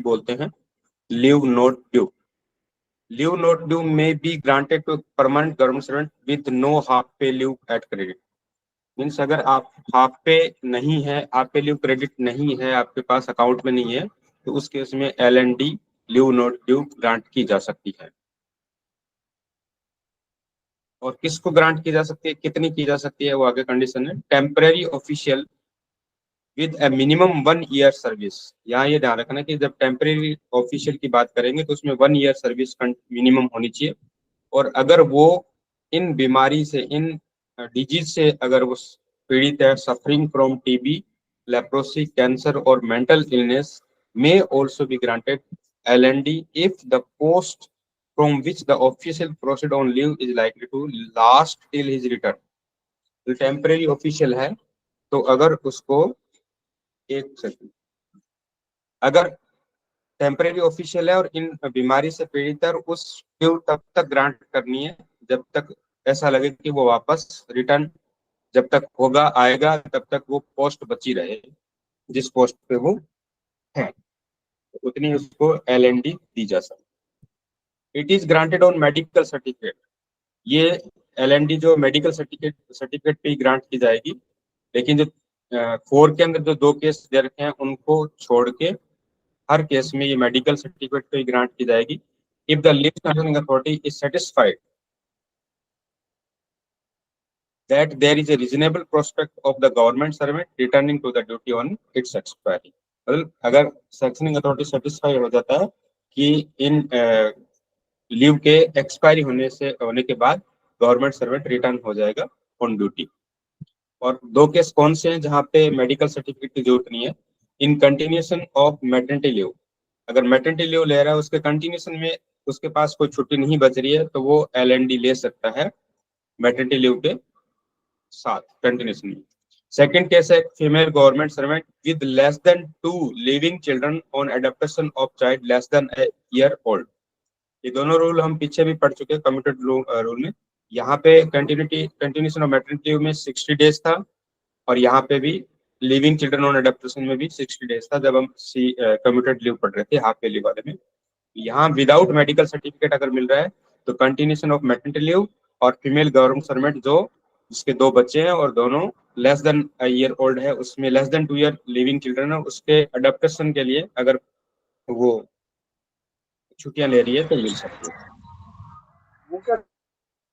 बोलते हैं, leave not due. Leave not due may be granted to permanent government servant with no half pay leave at credit. Means अगर आप half पे नहीं है, half pay leave credit नहीं है आपके पास, अकाउंट में नहीं है, तो उस केस में LND leave not due grant की जा सकती है। और किसको ग्रांट की जा सकती है, कितनी की जा सकती है, वो आगे कंडीशन है। Temporary official with A minimum 1 year service. यहाँ ये ध्यान रखना कि जब टेम्परेरी ऑफिशियल की बात करेंगे तो उसमें 1 ईयर सर्विस मिनिमम होनी चाहिए। और अगर वो इन बीमारी से, इन डिजीज से अगर वो पीड़ित है, suffering from TB, leprosy, cancer और mental illness, may also be granted LND if the post from which the official proceed on leave is likely to last till his return. तो temporary official है, तो अगर उसको, एक second, अगर temporary official है और इन बीमारी से पीड़ित है, उस लीव तब तक ग्रांट करनी है जब तक ऐसा लगे कि वो वापस रिटर्न जब तक होगा, आएगा, तब तक वो पोस्ट बची रहे जिस पोस्ट पे वो है, उतनी उसको LND दी जा सकती। It is granted on medical certificate. ये LND जो मेडिकल सर्टिफिकेट पे ही ग्रांट की जाएगी, लेकिन जो 4 के अंदर जो 2 केस दे रखे हैं उनको छोड़ के हर केस में ये मेडिकल सर्टिफिकेट पे ही ग्रांट की जाएगी। If the leave concerning authority is satisfied that there is a reasonable prospect of the government servant returning to the duty on its expiry. मतलब अगर सेक्शनिंग अथॉरिटी सेटिस्फाई हो जाता है कि इन लीव के एक्सपायरी होने के बाद गवर्नमेंट सर्वेंट रिटर्न हो जाएगा ऑन ड्यूटी। और 2 केस कौन से हैं जहां पे मेडिकल सर्टिफिकेट की जरूरत नहीं है? In continuation of maternity leave. अगर मैटरनिटी लीव ले रहा है, उसके कंटिन्यूएशन में उसके पास कोई छुट्टी नहीं बच रही है, तो वो LND ले सकता है मैटरनिटी लीव के साथ कंटिन्यूएशन में। सेकंड केस है female government servant with less than 2 living children on adaptation of child less than a year old. ये दोनों रूल हम पीछे भी पढ़ चुके हैं कम्यूटेड रूल में। यहाँ पे कंटिन्यूएशन ऑफ मैटरनिटी लीव में 60 डेज था, और यहाँ पे भी लिविंग चिल्ड्रन ऑन एडेप्टेशन में भी 60 डेज था जब हम कम्यूटेड लीव पढ़ रहे थे हाफ ईयरली वाले में। यहाँ विदाउट मेडिकल सर्टिफिकेट अगर मिल रहा है तो कंटिन्यूएशन ऑफ मैटरनिटी लीव, और फीमेल गवर्नमेंट सर्वेंट जो जिसके 2 बच्चे हैं और दोनों लेस देन ईयर ओल्ड है, उसमें less than 2 year living children है, उसके अडेप्टेशन के लिए अगर वो छुट्टियां ले रही है तो मिल सकती है।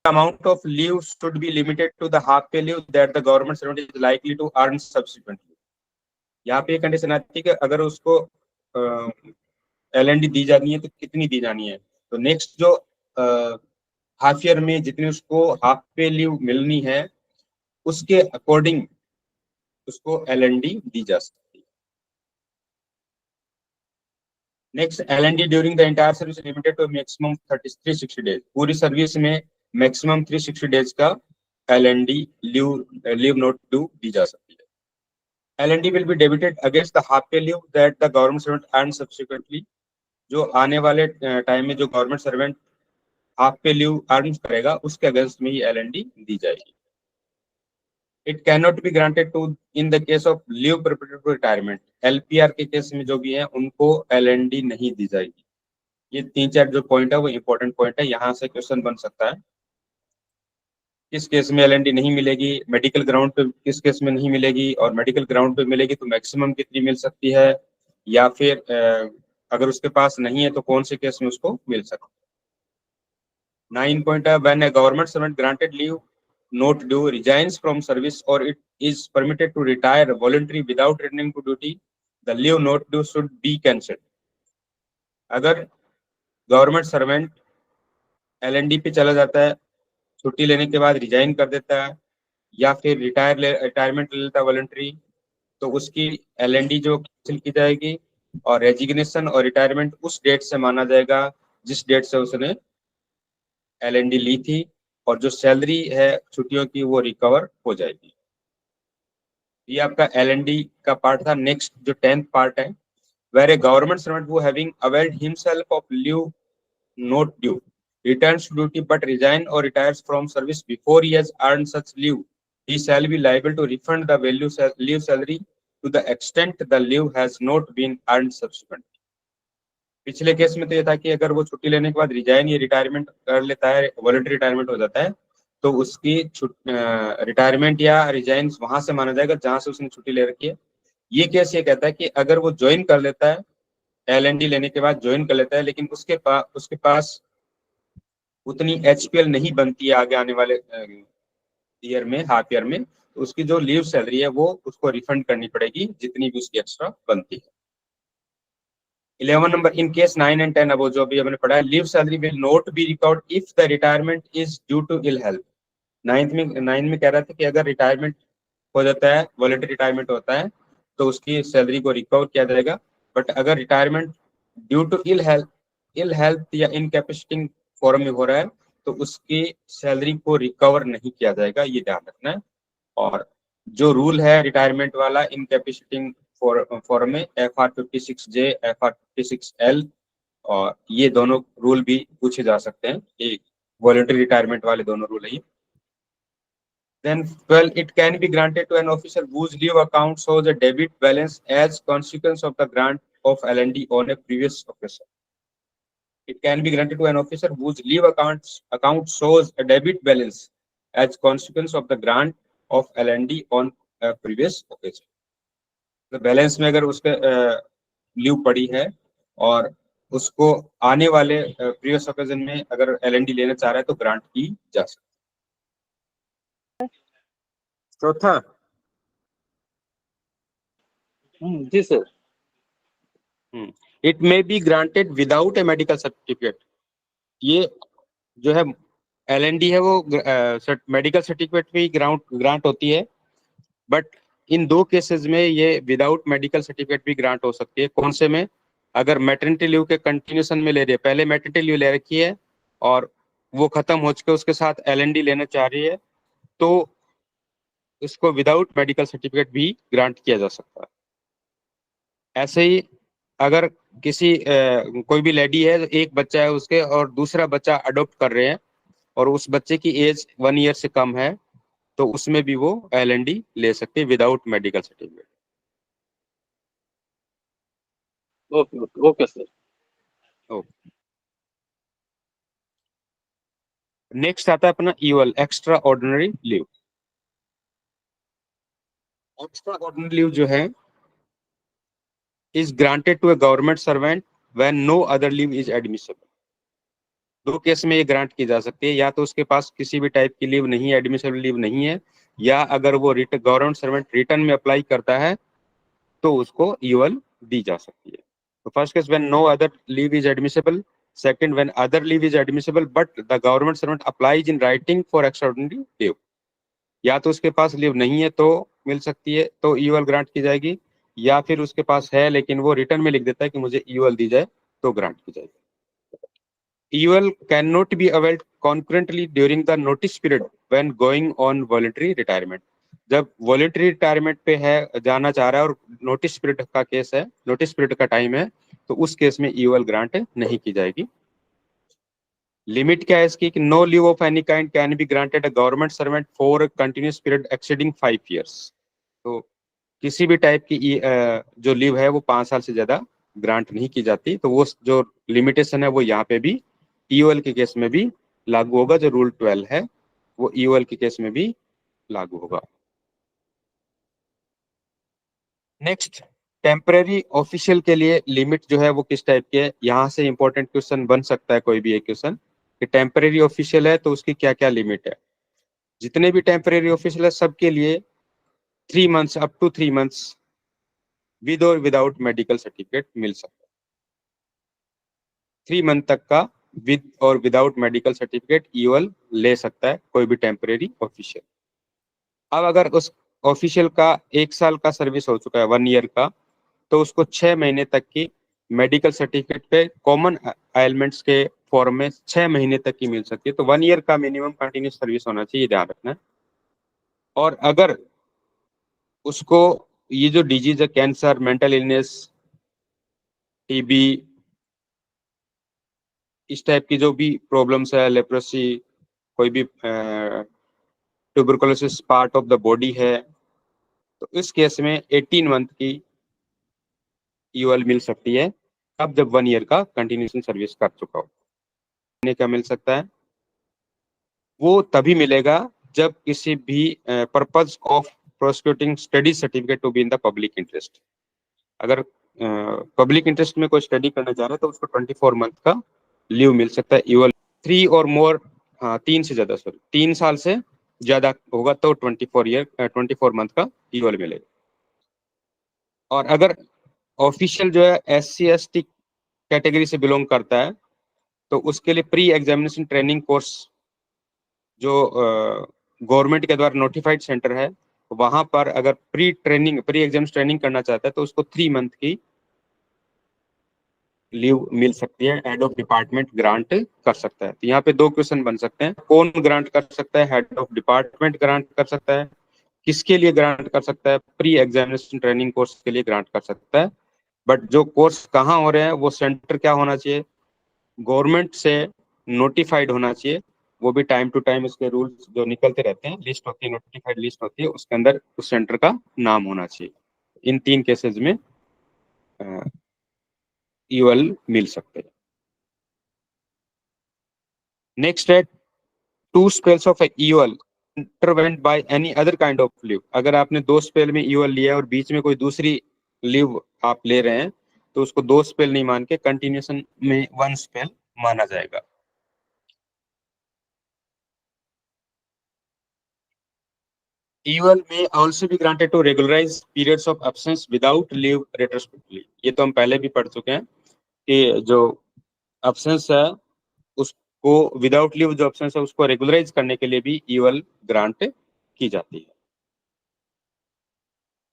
Amount of leave should be limited to the half pay leave that the government servant is likely to earn subsequently. यहाँ पे कंडीशन आती है कि अगर उसको LND दी जानी है तो कितनी दी जानी है। तो नेक्स्ट जो हाफ ईयर में जितनी उसको हाफ पे लीव मिलनी है उसके अकॉर्डिंग उसको LND दी जा सकती है। Next, LND during the entire service limited to maximum 360 days. पूरी सर्विस में मैक्सिमम 360 डेज का LND लीव नॉट ड्यू दी जा सकती है। LND will be debited against the half pay leave that the government servant earn subsequently. जो आने वाले टाइम में जो government servant half pay leave earn करेगा उसके अगेंस्ट में ही LND दी जाएगी। It can not be granted to in the case of leave preparatory to retirement. LPR के केस में जो भी है उनको LND नहीं दी जाएगी। ये 3-4 जो पॉइंट है वो इंपॉर्टेंट पॉइंट है, यहाँ से क्वेश्चन बन सकता है। किस केस में LND नहीं मिलेगी, मेडिकल ग्राउंड पे किस केस में नहीं मिलेगी, और मेडिकल ग्राउंड पे मिलेगी तो मैक्सिमम कितनी मिल सकती है, या फिर अगर उसके पास नहीं है तो कौन से केस में उसको मिल सकता है। 9 पॉइंट है when a government servant granted leave not due resigns from service और it is permitted to retire voluntary without returning to duty, the leave not due should be cancelled. अगर गवर्नमेंट सर्वेंट LND पे चला जाता है, छुट्टी लेने के बाद रिजाइन कर देता है, या फिर रिटायरमेंट ले लेता है वॉलंटरी, तो उसकी LND जो कैंसिल की जाएगी, और रेजिग्नेशन और रिटायरमेंट उस डेट से माना जाएगा जिस डेट से उसने LND ली थी, और जो सैलरी है छुट्टियों की वो रिकवर हो जाएगी। ये आपका LND का पार्ट था। नेक्स्ट जो 10th पार्ट है, where a government servant who having availed himself of leave not due returns to duty but resign or retires from service before he has earned such leave, he shall be liable to refund the leave salary to the extent the leave has not been earned subsequently. पिछले case में तो ये था कि अगर वो छुट्टी लेने के बाद रिजाइन या रिटायरमेंट कर लेता है, वॉलंटरी रिटायरमेंट हो जाता है, तो उसकी रिटायरमेंट या रिजाइन वहां से माना जाएगा जहां से उसने छुट्टी ले रखी है। ये केस ये कहता है कि अगर वो ज्वाइन कर लेता है, एलएनडी लेने के बाद ज्वाइन कर लेता है, लेकिन उसके पास उतनी एचपीएल नहीं बनती है आगे आने वाले ईयर में, हाफ ईयर में, तो उसकी जो लीव सैलरी है वो उसको रिफंड करनी पड़ेगी, जितनी भी उसकी एक्स्ट्रा बनती है। 11 नंबर, इन केस 9 एंड 10 अब जो अभी हमने पढ़ा है, leave salary will not be record if the retirement is due to ill health. Ninth में कह रहा था कि अगर रिटायरमेंट हो जाता है, वॉलंटरी रिटायरमेंट होता है, तो उसकी सैलरी को रिकवर किया जाएगा। बट अगर retirement due to ill health या इनकैपेसिटिंग फॉर्म में हो रहा है, तो उसकी सैलरी को रिकवर नहीं किया जाएगा, ये ध्यान रखना है। और जो रूल है रिटायरमेंट वाला इनकैपेसिटिंग फॉर्म में, FR56J, FR56L, और ये दोनों रूल भी पूछे जा सकते हैं, ये वॉलंटरी रिटायरमेंट वाले दोनों रूल है। Then 12, it can be granted to an officer whose leave account shows a debit balance as consequence of the grant of LND on a previous occasion. It can be granted to an officer whose leave account shows a debit balance as consequence of the grant of LND on a previous occasion. तो balance में अगर उसके leave पड़ी है और उसको आने वाले प्रीवियस ओकेजन में अगर एलएनडी लेना चाह रहा है, तो ग्रांट की जा सकती है। चौथा, जी sir. It may be granted without a medical certificate. ये जो है एलएनडी है, वो मेडिकल सर्टिफिकेट भी ग्रांट होती है, बट इन दो केसेस में ये विदाउट मेडिकल सर्टिफिकेट भी ग्रांट हो सकती है। कौन से में? अगर मैटरनिटी लीव के कंटिन्यूशन में ले रही है, पहले मैटरनिटी लीव ले रखी है और वो खत्म हो चुके, उसके साथ एलएनडी लेना चाह रही है, तो इसको विदाउट मेडिकल सर्टिफिकेट भी ग्रांट किया जा सकता है। ऐसे ही अगर किसी कोई भी लेडी है, एक बच्चा है उसके और दूसरा बच्चा अडॉप्ट कर रहे हैं और उस बच्चे की एज 1 ईयर से कम है, तो उसमें भी वो एलएनडी ले सकते हैं without medical certificate. Okay okay okay sir. Next आता है अपना EOL, extra ordinary leave. Extra ordinary leave जो है is granted to a government servant when no other leave is admissible. दो केस में ये ग्रांट की जा सकती है, या तो उसके पास किसी भी टाइप की लीव नहीं है, एडमिसिबल लीव नहीं है, या अगर वो गवर्नमेंट सर्वेंट रिटर्न में अप्लाई करता है तो उसको ईवल दी जा सकती है। तो first case when no other leave is admissible, second when other leave is admissible but the government servant applies in writing for extra ordinary leave. या तो उसके पास लीव नहीं है तो मिल सकती है, तो ईवल ग्रांट की जाएगी, या फिर उसके पास है लेकिन वो रिटर्न में लिख देता है कि मुझे ईवल दी जाए, तो ग्रांट की जाएगी। Evil can not be availed concurrently during the notice period when going on voluntary retirement. जब वॉलंटरी रिटायरमेंट पे है, जाना चाह रहा है और नोटिस पीरियड का केस है, नोटिस पीरियड का टाइम है, तो उस केस में ईवल ग्रांट नहीं की जाएगी। लिमिट क्या है इसकी कि no leave of any kind can be granted a government servant for continuous period exceeding 5 years। तो किसी भी टाइप की जो लीव है वो 5 साल से ज्यादा ग्रांट नहीं की जाती। तो वो जो लिमिटेशन है वो यहाँ पे भी ईओएल के केस में भी लागू होगा। जो रूल 12 है वो ईओएल के केस में भी लागू होगा। नेक्स्ट, टेम्परेरी ऑफिशियल के लिए लिमिट जो है वो किस टाइप की है? यहाँ से इंपॉर्टेंट क्वेश्चन बन सकता है कोई भी एक क्वेश्चन कि टेम्परेरी ऑफिशियल है तो उसकी क्या क्या लिमिट है। जितने भी टेम्परेरी ऑफिशियल है सबके लिए 3 months, up to 3 months with और विदाउट मेडिकल सर्टिफिकेट मिल सकता है। 3 month तक का विद और विदाउट मेडिकल सर्टिफिकेट ईओएल ले सकता है कोई भी टेम्परेरी ऑफिशियल। अब अगर उस ऑफिशियल का 1 साल का सर्विस हो चुका है, 1 year का, तो उसको 6 महीने तक की मेडिकल सर्टिफिकेट पे कॉमन एलिमेंट्स के फॉर्म में 6 महीने तक की मिल सकती है। तो 1 year का मिनिमम कंटिन्यूस सर्विस होना चाहिए, ध्यान रखना है। और अगर उसको ये जो डिजीज है, कैंसर, मेंटल इलनेस, टीबी, इस टाइप की जो भी प्रॉब्लम्स है, लेप्रोसी, कोई भी tuberculosis part of the body है, तो इस केस में 18 month की ईओएल मिल सकती है। अब जब 1 ईयर का कंटिन्यूएशन सर्विस कर चुका हो, इन्हें क्या मिल सकता है? वो तभी मिलेगा जब किसी भी purpose of prosecuting study certificate to be in the public interest. अगर पब्लिक इंटरेस्ट में कोई स्टडी करना चाह रहा है तो उसको 24 मंथ का लीव मिल सकता है। इवल 3 और मोर, हाँ 3 से ज्यादा, सॉरी 3 साल से ज्यादा होगा तो 24 मंथ का इवल मिलेगा। और अगर ऑफिशियल जो है SC/ST कैटेगरी से बिलोंग करता है तो उसके लिए प्री एग्जामिनेशन ट्रेनिंग कोर्स जो गवर्नमेंट के द्वारा नोटिफाइड सेंटर है, वहां पर अगर प्री एग्जाम ट्रेनिंग करना चाहता है तो उसको 3 मंथ की लीव मिल सकती है, हेड ऑफ डिपार्टमेंट ग्रांट कर सकता है। तो यहाँ पे 2 क्वेश्चन बन सकते हैं, कौन ग्रांट कर सकता है? हेड ऑफ डिपार्टमेंट ग्रांट कर सकता है। किसके लिए ग्रांट कर सकता है? प्री एग्जामिनेशन ट्रेनिंग कोर्स के लिए ग्रांट कर सकता है। बट जो कोर्स कहाँ हो रहे हैं वो सेंटर क्या होना चाहिए? गवर्नमेंट से नोटिफाइड होना चाहिए। वो भी टाइम टू टाइम उसके रूल्स जो निकलते रहते हैं, लिस्ट होती है, नोटिफाइड लिस्ट होती है, उसके अंदर उस सेंटर का नाम होना चाहिए। इन 3 केसेस में ईवल मिल सकते हैं। नेक्स्ट है 2 spells of evil intervened by any other kind of leave। अगर आपने 2 स्पेल में ईवल लिया और बीच में कोई दूसरी लीव आप ले रहे हैं तो उसको 2 स्पेल नहीं मान के कंटिन्यूएशन में 1 स्पेल माना जाएगा। Eval may also be granted to regularize periods of absence without leave retrospectively। ये तो हम पहले भी पढ़ चुके हैं कि जो absence है उसको विदाउट लीव जो absence है उसको रेगुलराइज करने के लिए भी ईवल ग्रांट की जाती है।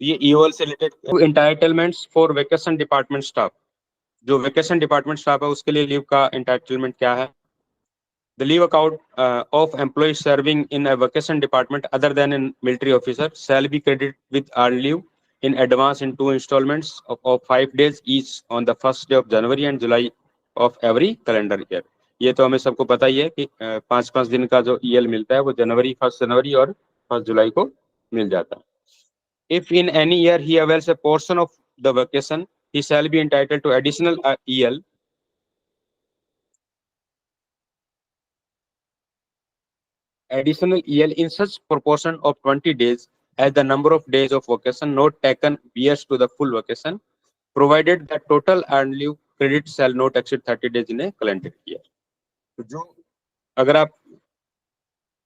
ये ईवल से related entitlements for vacation department staff. जो वेकेशन डिपार्टमेंट स्टाफ है उसके लिए लीव का एंटाइटलमेंट क्या है? The leave account of employees serving in a vacation department other than a military officer shall be credited with earned leave in advance in 2 installments of 5 days each on the first day of January and July of every calendar year। ये तो हमें सबको पता ही है कि 5-5 दिन का जो EL मिलता है वो 1 जनवरी और 1 जुलाई को मिल जाता है। If in any year he avails a portion of the vacation, he shall be entitled to additional EL in such proportion of 20 days as the number of days of vacation not taken bears to the full vacation, provided that total earned leave credit shall not exceed 30 days in a calendar year। तो जो अगर आप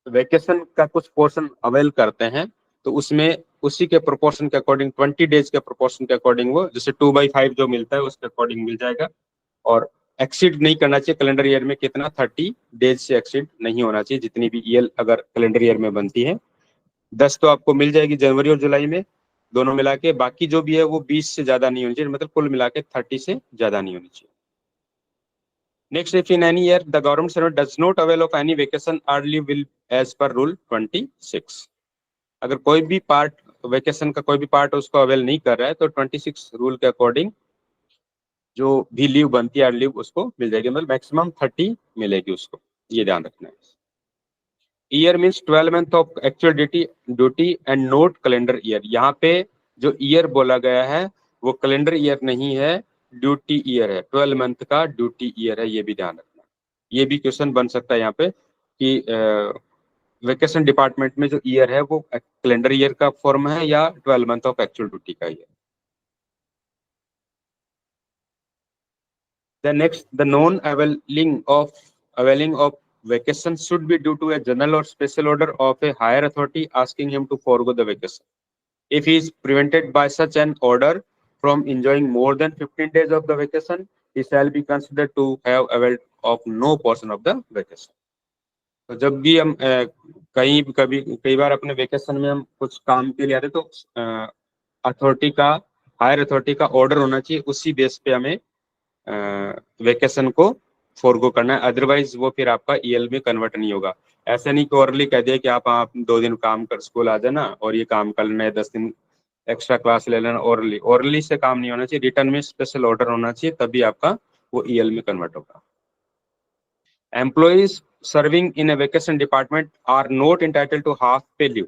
vacation का कुछ portion avail करते हैं तो उसमें उसी के प्रोपोर्शन के अकॉर्डिंग 20 डेज के प्रोपोर्शन के अकॉर्डिंग वो जैसे 2/5 जो मिलता है उसके अकॉर्डिंग मिल जाएगा। और एक्सीड नहीं करना चाहिए कैलेंडर ईयर में, कितना 30 डेज से एक्सीड नहीं होना चाहिए जितनी भी ईएल अगर कैलेंडर ईयर में बनती है। 10 तो आपको मिल जाएगी जनवरी और जुलाई में दोनों मिला के, बाकी जो भी है वो 20 से ज्यादा नहीं होनी चाहिए, मतलब कुल मिला के 30 से ज्यादा नहीं होनी चाहिए। Next, if in any year the government servant does not avail of any vacation earned leave will as per rule 26। अगर कोई भी पार्ट वेकेशन का कोई भी पार्ट उसको अवेल नहीं कर रहा है तो 26 रूल के अकॉर्डिंग जो भी लीव बनती है अर्नड लीव उसको मिल जाएगी, मतलब मैक्सिमम 30 मिलेगी उसको, ये ध्यान रखना है। Year means 12 month of actual duty and note calendar year. यहाँ पे जो ईयर बोला गया है वो कैलेंडर ईयर नहीं है, ड्यूटी ईयर है। 12 मंथ का ड्यूटी ईयर है, ये भी ध्यान रखना। ये भी क्वेश्चन बन सकता है यहाँ पे कि वेकेशन डिपार्टमेंट में जो ईयर है वो कैलेंडर ईयर का फॉर्म है या 12 मंथ ऑफ एक्चुअल ड्यूटी का year. The next, the non-availing of vacation should be due to a general or special order of a higher authority asking him to forego the vacation. If he is prevented by such an order from enjoying more than 15 days of the vacation, he shall be considered to have availed of no portion of the vacation। तो जब भी हम कई बार अपने vacation में हम कुछ काम के लिए आते तो अथॉरिटी का, हायर अथॉरिटी का ऑर्डर होना चाहिए, उसी बेस पे हमें वेकेशन को फोरगो करना है, अदरवाइज वो फिर आपका ईएल में कन्वर्ट नहीं होगा। ऐसा नहीं कि ओरली कह दिया कि आप 2 दिन काम कर स्कूल आ जाना और ये काम कर लेना है, 10 दिन एक्स्ट्रा क्लास ले लेना। ओरली से काम नहीं होना चाहिए, रिटर्न में स्पेशल ऑर्डर होना चाहिए, तभी आपका वो ईएल में कन्वर्ट होगा। Employees serving in a vacation department are not entitled to half pay leave.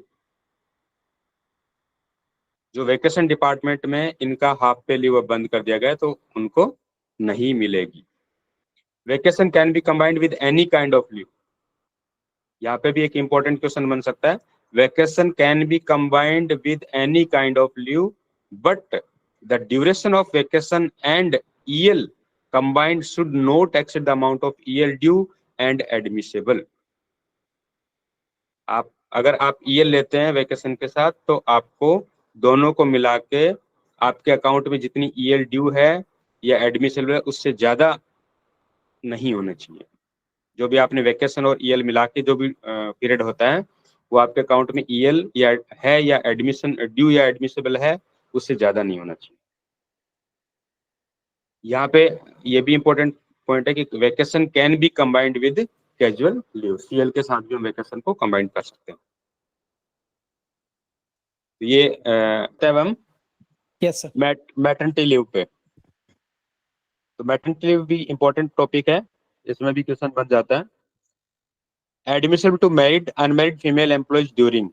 जो वेकेशन डिपार्टमेंट में इनका हाफ पे लीव बंद कर दिया गया तो उनको नहीं मिलेगी। Vacation can be combined with any kind of leave. यहाँ पे भी एक इंपॉर्टेंट क्वेश्चन बन सकता है, vacation can be combined with any kind of leave but the duration of vacation and EL combined should not exceed the amount of EL due and admissible। अगर आप EL लेते हैं वेकेशन के साथ तो आपको दोनों को मिला के आपके अकाउंट में जितनी EL ड्यू है या एडमिसिबल है उससे ज्यादा नहीं होना चाहिए। जो भी आपने वेकेशन और EL मिला के जो भी पीरियड होता है वो आपके अकाउंट में EL या एडमिशन ड्यू या एडमिसिबल है, उससे ज्यादा नहीं होना चाहिए। यहाँ पे ये भी इंपॉर्टेंट पॉइंट है कि vacation can be combined with casual leave. CL के साथ भी हम वेकेशन को कंबाइन कर सकते हैं। तो ये तब हम yes sir. Maternity leave pay, तो मैटरनिटी लीव भी इंपॉर्टेंट टॉपिक है, इसमें भी क्वेश्चन बन जाता है। Admissible to married unmarried female employees during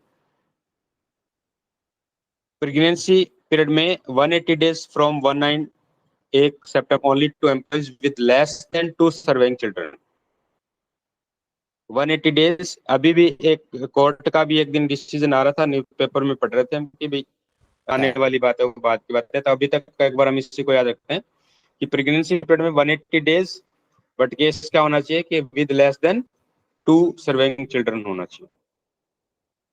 pregnancy period में 180 days from 19 September only to employees with less than 2 serving children. 180 days, अभी भी एक कोर्ट का भी एक दिन डिसीजन आ रहा था, न्यूज़पेपर में पढ़ रहे थे हम कि भाई आने वाली बात है, वो बात की बात है। तो अभी तक का एक बार हम इसी को याद रखते हैं कि प्रेगनेंसी पीरियड में 180 डेज, बट केस क्या होना चाहिए कि with less than 2 serving children होना चाहिए।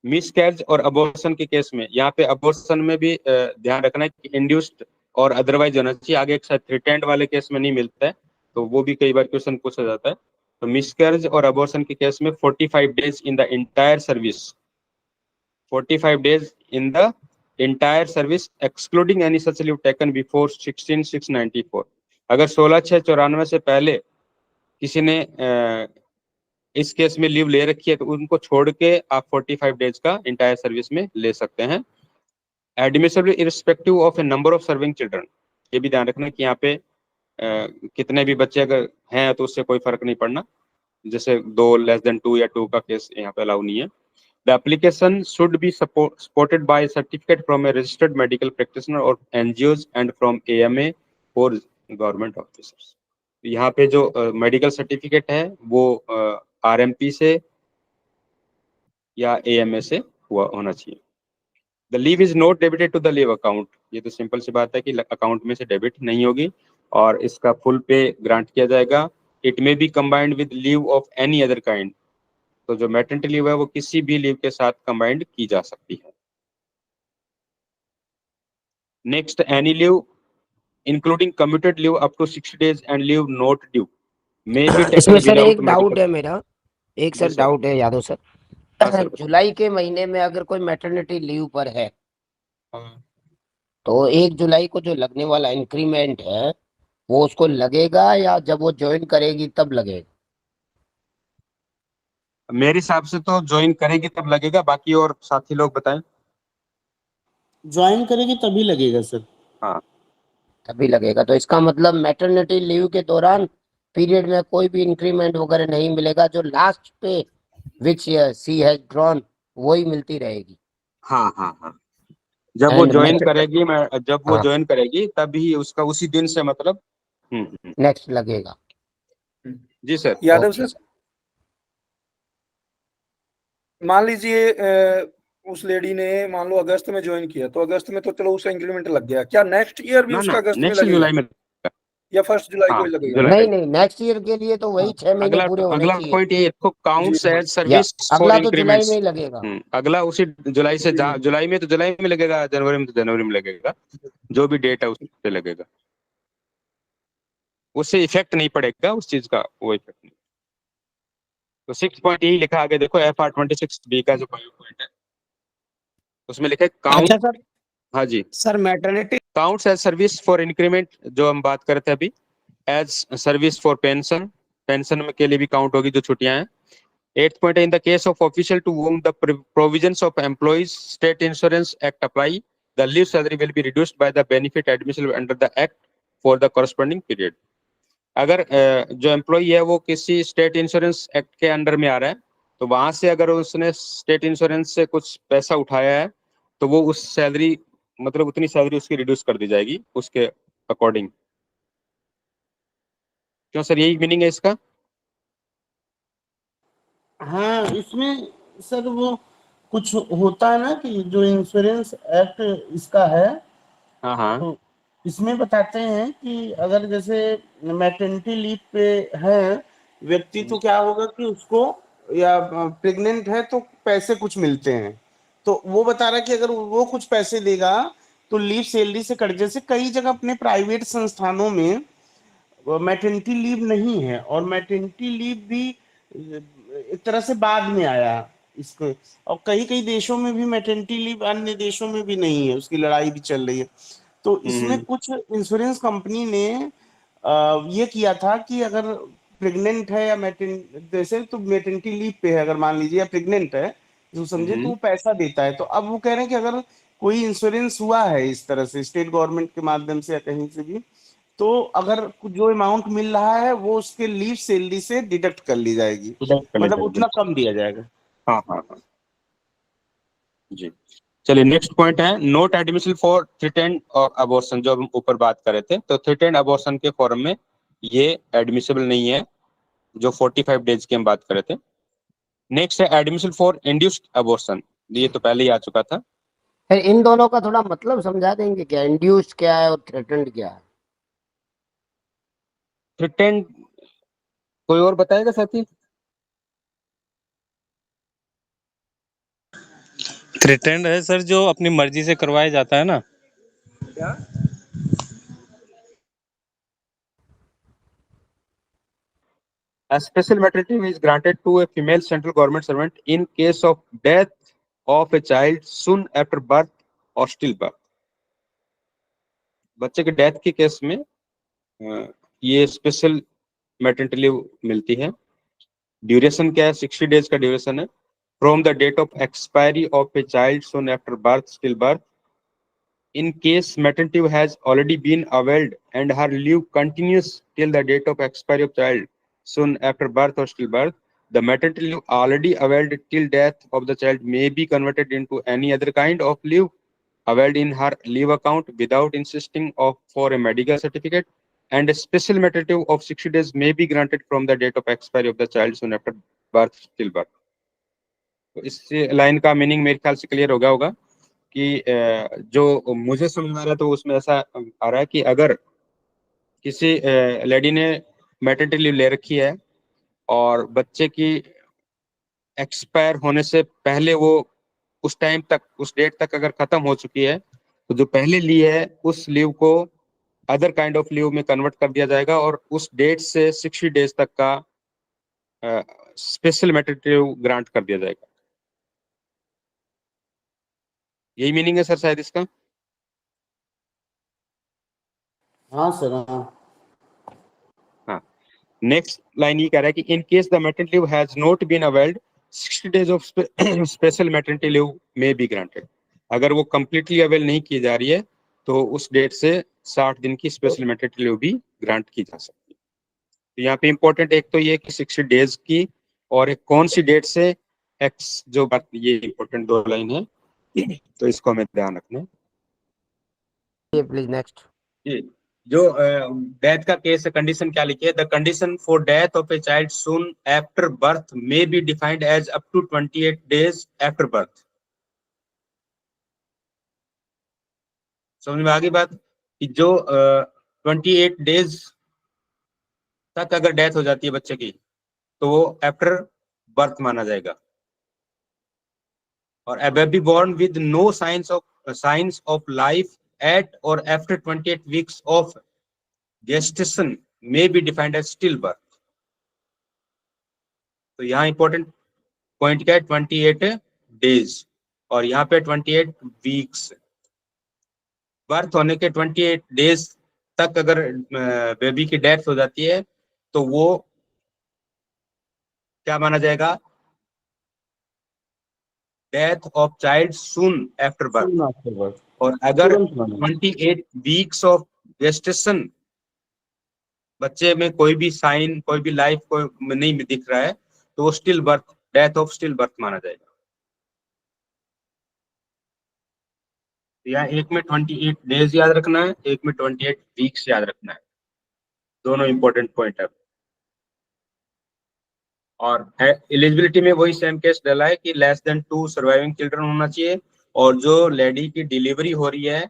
मिसकैरेज और अबॉर्शन के केस में, यहाँ पे अबॉर्शन में भी ध्यान रखना है कि इंड्यूस्ड और अदरवाइज होना चाहिए। आगे एक साथ थ्रेटेंड वाले केस में नहीं मिलता है, तो वो भी कई बार क्वेश्चन पूछा जाता है। तो मिसकैरेज और अबॉर्शन के केस में 45 days in the entire service, 45 days in the entire service excluding any such leave taken before 16/6/94। अगर 16/6/94 से पहले किसी ने इस केस में लीव ले रखी है तो उनको छोड़ के आप 45 डेज का इंटायर सर्विस में ले सकते हैं। Admissible irrespective of A number of serving children, ये भी ध्यान रखना कि यहाँ पे कितने भी बच्चे अगर हैं तो उससे कोई फर्क नहीं पड़ना, जैसे 2 लेस देन 2 या 2 का केस यहाँ पे अलाउ नहीं है। The application should be supported by certificate from A registered medical practitioner और NGOs and from AMA for government officers. यहाँ पे जो मेडिकल सर्टिफिकेट है वो RMP से या AMA से होना चाहिए। The leave is not debited to the leave account, ये तो सिंपल सी बात है कि अकाउंट में से डेबिट नहीं होगी और इसका फुल पे ग्रांट किया जाएगा। It may be combined with leave of any other kind, तो जो मैटरनिटी लीव है वो किसी भी लीव के साथ कंबाइंड की जा सकती है। Next, any leave including commuted leave up to 60 days and leave not due may be taken इसमें सर विदाउट एक डाउट है मेरा, एक जी सर सर। डाउट है यादव सर। हाँ सर। जुलाई के महीने में अगर कोई मैटरनिटी लीव पर है हाँ। तो 1 जुलाई को जो लगने वाला इंक्रीमेंट है वो उसको लगेगा या जब वो ज्वाइन करेगी तब लगेगा? मेरे हिसाब से तो ज्वाइन करेगी तब लगेगा, बाकी और साथी लोग बताएं। ज्वाइन करेगी तभी लगेगा सर। हाँ, तभी लगेगा, तो इसका मतलब मैटरनिटी लीव के दौरान पीरियड में कोई भी इंक्रीमेंट वगैरह नहीं मिलेगा, जो लास्ट पे विच सी हैज ड्रॉन वही मिलती रहेगी। हाँ, हाँ, हाँ। जब वो And ज्वाइन next- करेगी, जब वो हाँ। ज्वाइन करेगी तभी उसका उसी दिन से मतलब नेक्स्ट लगेगा। जी सर। यादव ओके सर, मान लीजिए उस लेडी ने मान लो अगस्त में ज्वाइन किया, तो अगस्त में तो चलो उसका इंक्रीमेंट लग गया, क्या नेक्स्ट ईयर भी ना उसका ना, अगस्त में नेक्स्ट लगेगा जुलाई में। या 1 जुलाई हाँ, को ही लगेगा? जुलाई। नहीं नहीं, नेक्स्ट ईयर के लिए तो वही 6 महीने पूरे होने अगला चाहिए। पॉइंट ये इसको काउंट्स एज या सर्विस फॉर अगला तो जुलाई इंक्रीमेंट्स। में ही लगेगा। अगला उसी जुलाई से जुलाई में तो जुलाई में लगेगा, जनवरी में तो जनवरी में लगेगा, जो भी डेट है उस पे लगेगा, उससे इफेक्ट नहीं पड़ेगा उस चीज का, वो इफेक्ट नहीं। तो 6 पॉइंट यही लिखा आगे देखो, FR26B का जो पॉइंट है उसमें लिखा है काउंट। अच्छा सर, हाँ जी, sir maternity counts as service for increment, जो हम बात करते हैं अभी, as service for pension, pension में के लिए भी काउंट होगी जो छुट्टियां हैं। 8th पॉइंट है, in the case of official to whom the provisions of employees state insurance act apply, the leave salary will be reduced by the benefit admissible under the act for the corresponding period। अगर जो employee है वो किसी state insurance act के under में आ रहा है, तो वहां से अगर उसने स्टेट इंश्योरेंस से कुछ पैसा उठाया है तो वो उस सैलरी, मतलब उतनी सैलरी उसकी रिड्यूस कर दी जाएगी उसके अकॉर्डिंग। क्यों सर, यही मीनिंग है इसका? हाँ, इसमें सर वो कुछ होता है ना कि जो इंश्योरेंस एक्ट इसका है, हाँ हाँ। तो इसमें बताते हैं कि अगर जैसे मैटरनिटी लीव पे है व्यक्ति, तो क्या होगा कि उसको, या प्रेग्नेंट है तो पैसे कुछ मिलते हैं। तो वो बता रहा है कि अगर वो कुछ पैसे देगा तो लीव सैलरी से कट, जैसे कई जगह अपने प्राइवेट संस्थानों में मैटरनिटी लीव नहीं है, और मैटरनिटी लीव भी एक तरह से बाद में आया इसको। और कई कई देशों में भी मैटरनिटी लीव, अन्य देशों में भी नहीं है, उसकी लड़ाई भी चल रही है। तो इसमें कुछ इंश्योरेंस कंपनी ने ये किया था कि अगर प्रेग्नेंट है या जैसे तो मैटरनिटी लीव पे है, अगर मान लीजिए या प्रेग्नेंट है जो समझे, तो वो पैसा देता है। तो अब वो कह रहे हैं कि अगर कोई इंश्योरेंस हुआ है इस तरह से स्टेट गवर्नमेंट के माध्यम से या कहीं से भी, तो अगर जो अमाउंट मिल रहा है वो उसके लीव सैलरी से डिडक्ट कर ली जाएगी, मतलब उतना कम दिया जाएगा। हाँ हाँ हाँ जी। चलिए नेक्स्ट पॉइंट है नोट एडमिसिबल फॉर थ्रेटेंड और अबॉर्शन, जो हम ऊपर बात कर रहे थे। तो थ्रेटेंड अबॉर्शन के फॉर्म में ये एडमिसिबल नहीं है, जो 45 डेज की हम बात कर रहे थे। नेक्स्ट है एडमिसिबल फॉर इंड्यूस्ड अबॉर्शन, ये तो पहले ही आ चुका था। फिर इन दोनों का थोड़ा मतलब समझा देंगे क्या, इंड्यूस्ड क्या है और थ्रेटन्ड क्या है? थ्रेटेंड कोई और बताएगा साथी? थ्रेटेंड है सर जो अपनी मर्जी से करवाया जाता है ना। A special maternity leave is granted to a female central government servant in case of death of a child soon after birth or stillbirth. बच्चे के डेथ के केस में ये स्पेशल मैटरनिटी लीव मिलती है। ड्यूरेशन क्या है? 60 डेज का ड्यूरेशन है। From the date of expiry of a child soon after birth, stillbirth. In case maternity leave has already been availed and her leave continues till the date of expiry of child soon after birth or stillbirth, the maternity leave already availed till death of the child may be converted into any other kind of leave availed in her leave account without insisting of for a medical certificate, and a special maternity leave of 60 days may be granted from the date of expiry of the child soon after birth, stillbirth. तो इस line का meaning मेरे ख्याल से clear होगा कि जो मुझे समझ में आ रहा है तो उसमें ऐसा आ रहा है कि अगर किसी लेडी ने मैटरनिटी लीव ले रखी है और बच्चे की एक्सपायर होने से पहले वो उस टाइम तक, उस डेट तक अगर खत्म हो चुकी है, तो जो पहले ली है उस लीव को अदर काइंड ऑफ लीव में कन्वर्ट कर दिया जाएगा और उस डेट से 60 डेज तक का स्पेशल मैटरनिटी लीव ग्रांट कर दिया जाएगा। यही मीनिंग है सर शायद इसका। हाँ सर, हाँ। हाँ, नेक्स्ट लाइन ये कह रहा है कि in case the maternity leave has not been availed 60 days of special maternity leave may be granted. अगर वो कंप्लीटली अवेल नहीं की जा रही है तो उस डेट से 60 दिन की स्पेशल मैटरनिटी लीव भी ग्रांट की जा सकती है। तो यहाँ पे इंपॉर्टेंट एक तो ये कि 60 डेज की, और एक कौन सी डेट से एक्स, जो बात, ये इंपॉर्टेंट दो लाइन है, तो इसको हमें ध्यान रखना है। ये प्लीज नेक्स्ट। जो डेथ का केस है, कंडीशन क्या लिखी है? The condition for death of a child soon after birth may be defined as up to 28 days after birth. समझ में आ गई बात? कि जो 28 डेज तक अगर डेथ हो जाती है बच्चे की, तो वो आफ्टर बर्थ माना जाएगा। और a baby born with no signs of life at or after 28 weeks of gestation may be defined as stillbirth. तो यहाँ इंपॉर्टेंट पॉइंट क्या है? 28 डेज, और यहाँ पे 28 वीक्स। बर्थ होने के 28 डेज तक अगर बेबी की डेथ हो जाती है तो वो क्या माना जाएगा? Death of child soon after birth. और अगर 28 वीक्स ऑफ गेस्टेशन बच्चे में कोई भी साइन, कोई भी लाइफ को नहीं दिख रहा है, तो वो still birth, death of still birth माना जाएगा। या एक में 28 डेज याद रखना है, एक में 28 वीक्स याद रखना है। दोनों इंपॉर्टेंट पॉइंट है। और एलिजिबिलिटी में वही सेम केस डाला है कि लेस देन 2 सर्वाइविंग चिल्ड्रन होना चाहिए, और जो लेडी की डिलीवरी हो रही है,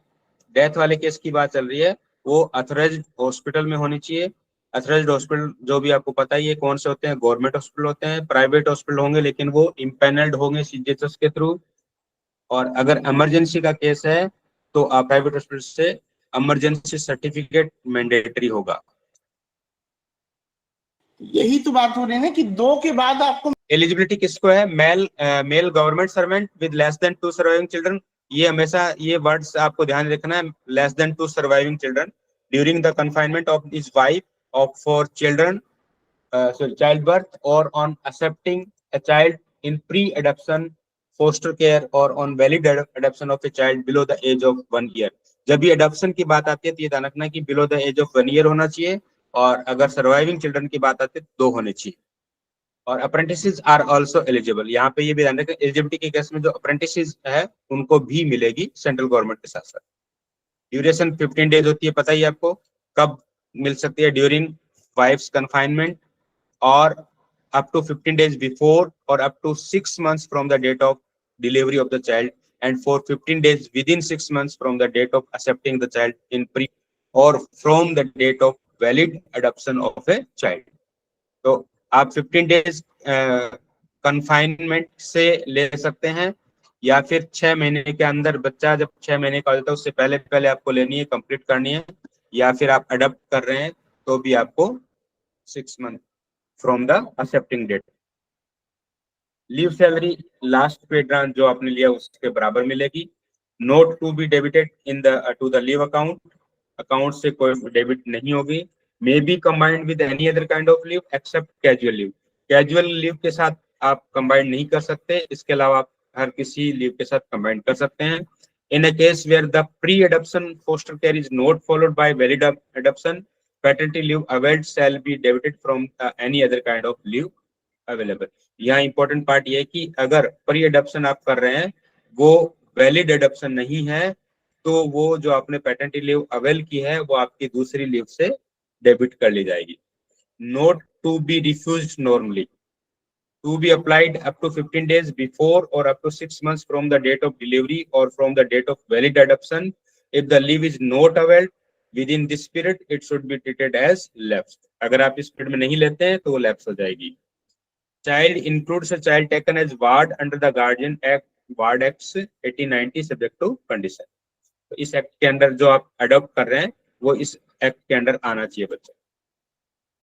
डेथ वाले केस की बात चल रही है, वो अथोराइज्ड हॉस्पिटल में होनी चाहिए। अथोराइज्ड हॉस्पिटल जो भी आपको पता ही है कौन से होते हैं, गवर्नमेंट हॉस्पिटल होते हैं, प्राइवेट हॉस्पिटल होंगे लेकिन वो इम्पैनल्ड होंगे सीजीएचएस के थ्रू। और अगर इमरजेंसी का केस है तो आप प्राइवेट हॉस्पिटल से इमरजेंसी सर्टिफिकेट मैंडेटरी होगा। यही तो बात हो रही है ना कि 2 के बाद आपको एलिजिबिलिटी किसको है? Male government servant with less than 2 surviving children. ये हमेशा ये वर्ड्स आपको ध्यान रखना है, less than 2 surviving children during the confinement of his wife of for children child birth और on accepting a child in pre-adoption foster care or on valid adoption of a child below the age of 1 year। जब भी adoption की बात आती है तो ये ध्यान रखना कि below the age of 1 year होना चाहिए, और अगर surviving children की बात आती है तो 2 होने चाहिए। और apprentices are also eligible, यहाँ पे ये भी ध्यान रखें एलिजिबिलिटी के केस में जो apprentices है उनको भी मिलेगी सेंट्रल गवर्नमेंट के साथ साथ। ड्यूरेशन 15 डेज होती है, पता ही आपको कब मिल सकती है, ड्यूरिंग वाइफ्स कन्फाइनमेंट और up to 15 days before or up to 6 months from the date of delivery of the child, and for 15 days within 6 months from the date of accepting the child in pre or from the date of valid adoption of a child। तो आप 15 days confinement से ले सकते हैं, या फिर 6 महीने के अंदर, बच्चा जब 6 महीने का हो जाता है उससे पहले पहले आपको लेनी है, कंप्लीट करनी है, या फिर आप अडॉप्ट कर रहे हैं तो भी आपको 6 month from the accepting date. Leave salary last pay drawn जो आपने लिया उसके बराबर मिलेगी। Not to be debited in the to the leave account, account से कोई डेबिट नहीं होगी। May be combined with any other kind of leave except casual leave, casual leave के साथ आप कंबाइंड नहीं कर सकते, इसके अलावा आप हर किसी लीव के साथ कंबाइंड कर सकते हैं। In a case where the pre adoption foster care is not followed by valid adoption, paternity leave availed shall be debited from any other kind of leave available। यहाँ इंपॉर्टेंट पार्ट ये है कि अगर pre adoption आप कर रहे हैं वो वैलिड एडॉप्शन नहीं है तो वो जो आपने पैटर्निटी लीव अवेल की है वो आपकी दूसरी लीव से डेबिट कर ली जाएगी। Not to be refused normally, to be applied up to 15 days before or up to 6 months from the date of delivery or from the date of valid adoption। if the leave is not availed within this period it should be treated as lapsed। अगर आप इस period में नहीं लेते हैं तो वो lapse हो जाएगी। Child includes a child taken as ward under the guardian act, ward act 1890 subject to condition. तो इस एक्ट के अंदर जो आप अडॉप्ट कर रहे हैं वो इस एक्ट के अंडर आना चाहिए बच्चा।